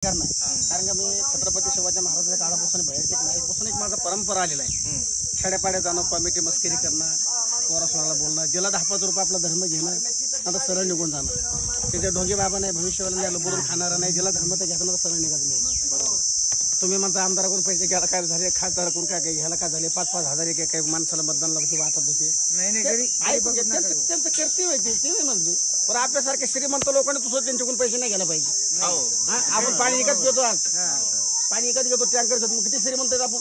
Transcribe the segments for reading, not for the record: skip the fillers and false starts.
कारण का मी छत्रपती शिवाजी महाराजांच्या काळापासून बाहेरपासून एक माझा परंपरा आलेला आहे. खेड्यापाड्यात जाणं, कॉमिटी मस्करी करणं, पोरासोराला बोलणं, ज्याला 10-5 रुपये आपला धर्म घेणं, आता सरळ निघून जाणं. त्याच्या ढोंगी बाबा नाही, भविष्यवाला याला बोलून खाणारा नाही, ज्याला धर्म तर घ्यायला सरळ निघायचं नाही. बरोबर. तुम्ही म्हणता आमदाराकडून पैसे घ्यायला काय झाले, खासदाराकडून काय घ्यायला काय झाले, 5-5 हजार एक काही माणसाला मतदान लागते वाटत होते. त्यांचं कर्तव्य आहे ते नाही म्हणते. पण आपल्यासारखे श्रीमंत लोकांनी तुझं त्यांच्याकडून पैसे नाही घ्यायला पाहिजे. आपण पाणी विकत घेतो, आज पाणी विकत घेतो, टँकर घेतो, मग किती श्रीमंत आहेत आपण,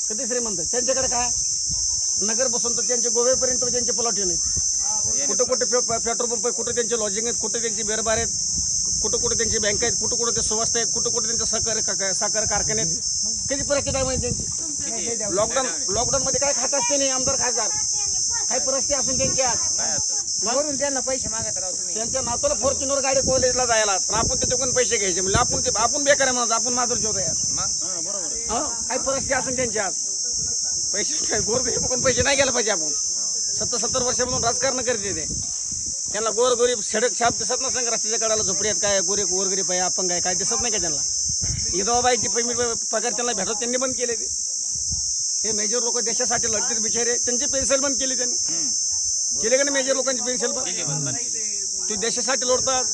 किती श्रीमंत. त्यांच्याकडे काय नगर बसून तर त्यांचे गोव्यापर्यंत त्यांचे प्लॉट नाहीत. कुठं कुठे पेट्रोल पंप आहे, कुठं त्यांचे लॉजिंग आहेत, कुठे त्यांची बेरबार आहेत, कुठं कुठे त्यांची बँक आहेत, कुठं कुठे ते सुवास्त आहेत, कुठं कुठे त्यांचे साखर कारखाने आहेत. किती परिस्थिती आहे माहिती त्यांची. लॉकडाऊन मध्ये काय खात असते नाही आमदार खासदार, काही परिस्थिती असेल त्यांची. आज त्यांना पैसे मागत राहतो तुम्ही. त्यांच्या नातूला फॉर्च्युनर गाडी कॉलेजला जायला, पण आपण त्याच्याकडून पैसे घ्यायचे म्हणजे आपण बेकार आहे म्हणत, आपण माधुर ठेवतो यार. काही परिस्थिती असेल त्यांची. आज पैसे काय गोरगरीब पण पैसे नाही गेला पाहिजे. आपण 70 वर्षापासून राजकारण करते ते. त्यांना गोरगरीब सडक छाप दिसत नसेल, रस्त्याच्या कडाला झोपडी आहेत काय, गोरगरीब आहे, अपंग आहे, काय दिसत नाही का त्यांना. विधवाबाईची पगार त्यांना भेटत त्यांनी बंद केले. ते हे मेजर लोक देशासाठी लढतील बिचारे, त्यांची पेन्शन बंद केली त्यांनी. केले का नाही मेजर लोकांची पेन्शन बंद. ते देशासाठी लढतात.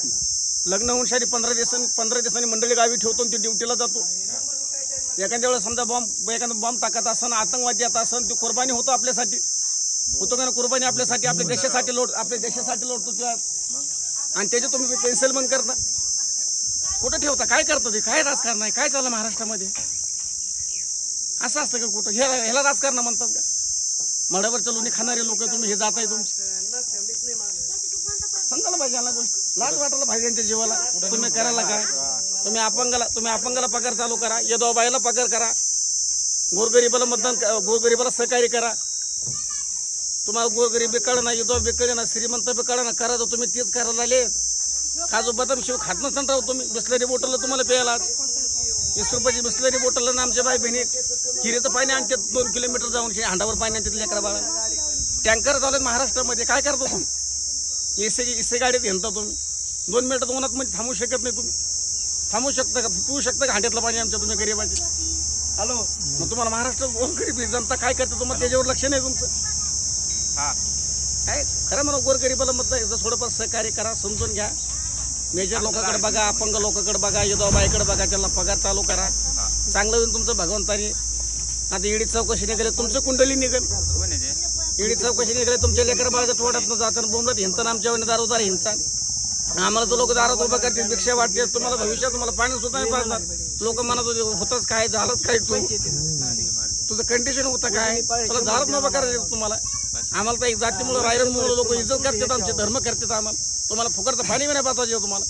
लग्न होऊन शारी 15 दिवसांनी मंडळी गावी ठेवतो, ते ड्युटीला जातो. एखाद्या वेळेस समजा एखादा बॉम्ब टाकत असताना, आतंकवादी येत असताना, ती कुर्बानी होतो आपल्यासाठी, होतो का ना कुर्बानी आपल्यासाठी, आपल्या देशासाठी लढतो. आणि त्याचे तुम्ही पेन्सिल बंद करता, कुठं ठेवता, काय करतो ते, काय राजकारण आहे, काय चाललं महाराष्ट्रामध्ये. असं असतं का कुठं, ह्याला राजकारण म्हणतात का. मड्यावरच्या लोणी खाणारे लोक तुम्ही हे जाताय, तुमचे सांगायला पाहिजे ना गोष्ट, लाज वाटायला पाहिजे त्यांच्या जीवाला. तुम्ही करायला काय, तुम्ही अपंगाला पगार चालू करा, यदोबाईला पगार करा, गोरगरीबाला मतदान, गोरगरीबाला सहकार्य करा. तुम्हाला गोरगरीब बी कळना, यदोबा बी कळना, श्रीमंत बी कळना, करा तर तुम्ही तेच करायला आले. काजू बदाम शिव खात नसताना राहू तुम्ही. बिस्लरी बोटल तुम्हाला प्यायला 20 रुपयाची बिस्लरी बोटल ना आमच्या बाई बहिणी हिरेचं पाणी आणतात, 2 किलोमीटर जाऊन हांडावर पाणी आणतात लेकरा बाळा. टँकर चालत महाराष्ट्रामध्ये, काय करतो तुम्ही. एसी गाडीत घेणता तुम्ही, 2 मिनिटात उन्हात मध्ये थांबू शकत नाही. तुम्ही थांबू शकता का, पिऊ शकता का हांड्यातलं पाणी आमच्या तुम्ही गरीबाचे. हॅलो, मग तुम्हाला महाराष्ट्र गरीब जनता काय करते, तुम्हाला त्याच्यावर लक्ष नाही तुमचं. काय खरं म्हणा, गोरगरीबाला मतदान थोडंफार सहकार्य करा, समजून घ्या. मेजर लोकांकडे बघा, अपंग लोकांकडे बघा, यदोबाईकडे बघा, त्यांना पगार चालू करा. चांगलं होईल तुमचं भगवंतानी. आता ईडी चौकशी निघाले, तुमचं कुंडली निघेल. ईडी चौकशी निघाले, तुमच्या लेकर बाळाच्या तोड्यात जाताना बोंबलत हिंडताना आमच्या दारोदार हिंडता. आम्हाला तर लोक दारात उभा करतील, भिक्षा वाटते. तुम्हाला भविष्यात तुम्हाला पाणी सुद्धा नाही पाजणार. लोक म्हणत होतच काय, झालंच काय, तुझं कंडिशन होतं काय, तुला दारात उभा करायचं तुम्हाला. आम्हाला तर एक जातीमुळे रायरनमुळे लोक इज्जत करतात, आमचे धर्म करतात. आम्हाला तुम्हाला फुकटचं पाणी नाही पाहता तुम्हाला.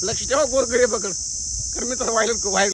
लक्ष ठेवा गोरगरीबाकडे, कारण मी तर व्हायला